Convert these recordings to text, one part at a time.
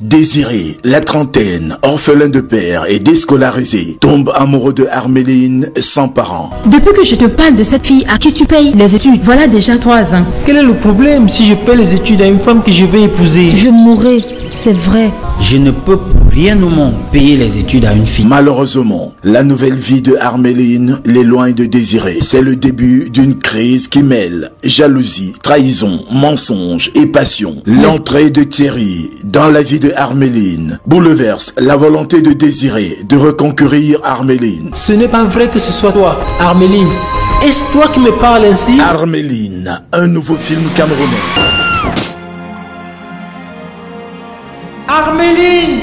Désiré, la trentaine, orphelin de père et déscolarisé, tombe amoureux de Arméline sans parents. Depuis que je te parle de cette fille à qui tu payes les études, voilà déjà 3 ans. Quel est le problème si je paie les études à une femme que je vais épouser? Je mourrai, c'est vrai. Je ne peux pour rien au monde payer les études à une fille. Malheureusement, la nouvelle vie de Arméline l'éloigne de Désiré. C'est le début d'une crise qui mêle jalousie, trahison, mensonge et passion. L'entrée de Thierry dans la vie de Arméline bouleverse la volonté de Désiré de reconquérir Arméline. Ce n'est pas vrai que ce soit toi, Arméline. Est-ce toi qui me parles ainsi? Arméline, un nouveau film camerounais. Arméline!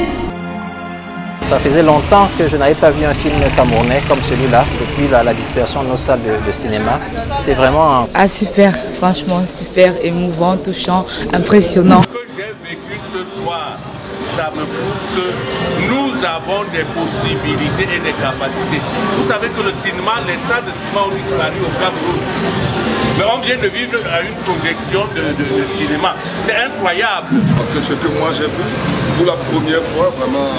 Ça faisait longtemps que je n'avais pas vu un film camerounais comme celui-là, depuis la dispersion de nos salles de cinéma. C'est vraiment... Ah super, franchement super, émouvant, touchant, impressionnant. Ce que j'ai vécu ce soir, ça me prouve que nous avons des possibilités et des capacités. Vous savez que le cinéma, les salles de cinéma ont disparu au Cameroun. Mais on vient de vivre à une projection de cinéma. C'est incroyable. Parce que ce que moi j'ai vu, pour la première fois, vraiment,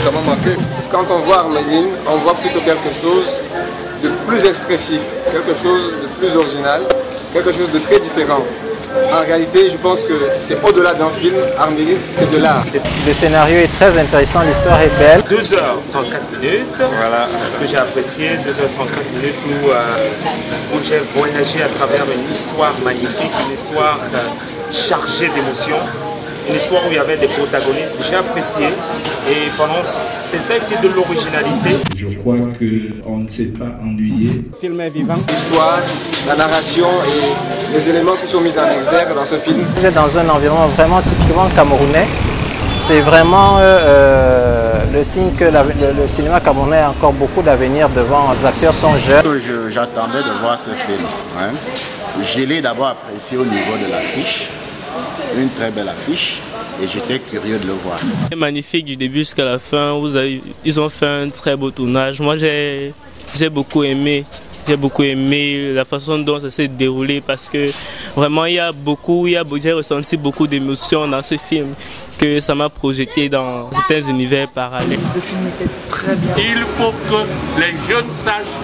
ça m'a marqué. Quand on voit Arméline, on voit plutôt quelque chose de plus expressif, quelque chose de plus original, quelque chose de très différent. En réalité, je pense que c'est au-delà d'un film, Arméline, c'est de l'art. Le scénario est très intéressant, l'histoire est belle. 2h34 minutes, voilà, que j'ai apprécié, 2h34 minutes où j'ai voyagé à travers une histoire magnifique, une histoire chargée d'émotions, une histoire où il y avait des protagonistes, j'ai apprécié et pendant c'est ça qui est de l'originalité. Je crois qu'on ne s'est pas ennuyé. Le film est vivant. L'histoire, la narration et les éléments qui sont mis en exergue dans ce film. Vous êtes dans un environnement vraiment typiquement camerounais. C'est vraiment le signe que le cinéma camerounais a encore beaucoup d'avenir devant. Les acteurs sont jeunes. J'attendais de voir ce film. Hein. Je l'ai d'abord apprécié au niveau de l'affiche. Une très belle affiche. Et j'étais curieux de le voir. C'est magnifique du début jusqu'à la fin. Ils ont fait un très beau tournage. Moi, j'ai beaucoup aimé. J'ai beaucoup aimé la façon dont ça s'est déroulé parce que vraiment, j'ai ressenti beaucoup d'émotions dans ce film que ça m'a projeté dans certains univers parallèles. Le film était très bien. Il faut que les jeunes sachent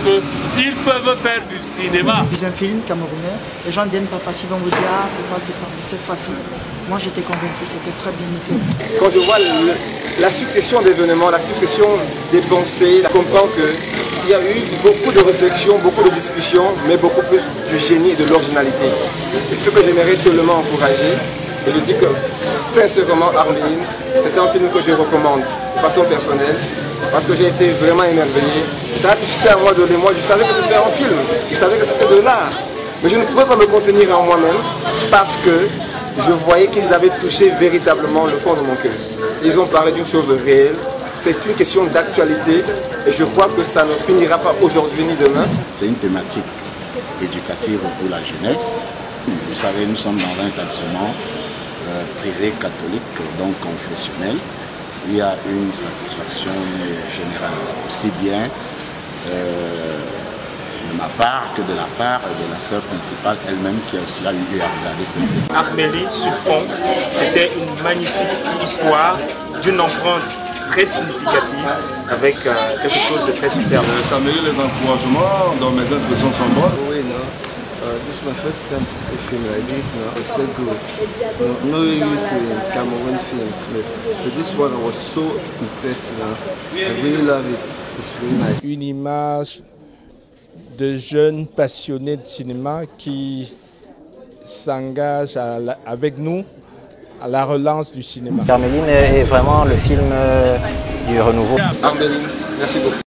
qu'ils peuvent faire du cinéma. C'est un film camerounais. Les gens ne viennent pas parce qu'ils vont vous dire ah c'est pas cette fois-ci. Moi j'étais convaincu, c'était très bien nickel. Quand je vois la succession d'événements, la succession des pensées, je comprends qu'il y a eu beaucoup de réflexions, beaucoup de discussions, mais beaucoup plus du génie et de l'originalité. Et ce que j'aimerais tellement encourager, et je dis que sincèrement Arméline, c'est un film que je recommande de façon personnelle, parce que j'ai été vraiment émerveillé. Ça a suscité à moi de l'émoi, je savais que c'était un film, je savais que c'était de l'art, mais je ne pouvais pas me contenir en moi-même, parce que je voyais qu'ils avaient touché véritablement le fond de mon cœur. Ils ont parlé d'une chose réelle, c'est une question d'actualité et je crois que ça ne finira pas aujourd'hui ni demain. C'est une thématique éducative pour la jeunesse. Vous savez, nous sommes dans un établissement privé catholique, donc confessionnel. Il y a une satisfaction générale, aussi bien de ma part que de la part de la sœur principale elle-même qui a aussi eu à regarder ce film. Arméline sur fond, c'était une magnifique histoire d'une empreinte très significative avec quelque chose de très superbe. Ça mérite les encouragements, dont mes expressions sont bonnes. Oui, non. This is my first time to see a film like this now. It's so good. I'm not really used to Cameroon films, but this one I was so impressed now. I really love it. It's really nice. Une image de jeunes passionnés de cinéma qui s'engagent avec nous à la relance du cinéma. Arméline est vraiment le film du renouveau. Arméline, merci beaucoup.